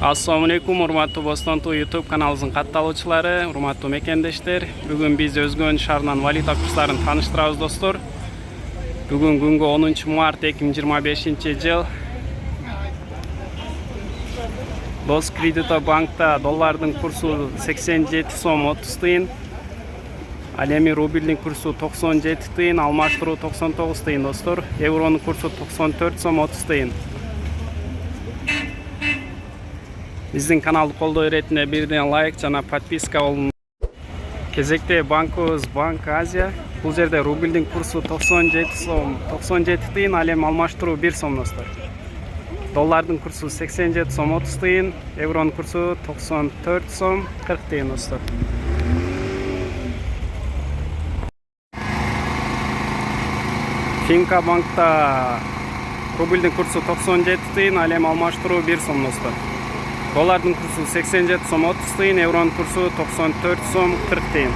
Assalamu alaikum, урматтуу Бостонтуу YouTube каналыбыздын катталуучулары, урматтуу мекендештер. Бүгүн биз Өзгөн шаарынан валюта курстарын тааныштырабыз, достор. Бүгүн күнгө 10-март 2025-жыл. Дос Кредито банкта доллардын курсу 87 сом 30 тыйын. Ал эми рубльдин курсу 97 тыйын, алмаштыруу 99 тыйын, достор. Евронун курсу 94 сом 30 тыйын. Биздин каналды колдоо иретине бирден лайк жана подписка болуңуз. Кезекте банкыбыз Банк Азия. Бул жерде рубльдин курсу 97 сом 97 тыйын, ал эми алмаштыруу 1 сом, достор. Доллардын курсу 87 сом 30 тыйын, евронун курсу 94 сом 40 тыйын, достор. Финка банкта рубльдин курсу 97 тыйын, ал эми алмаштыруу 1 сом, достор. Доллардын курсу 87 сом 30 тыйын, евронун курсу 94 сом 40 тыйын.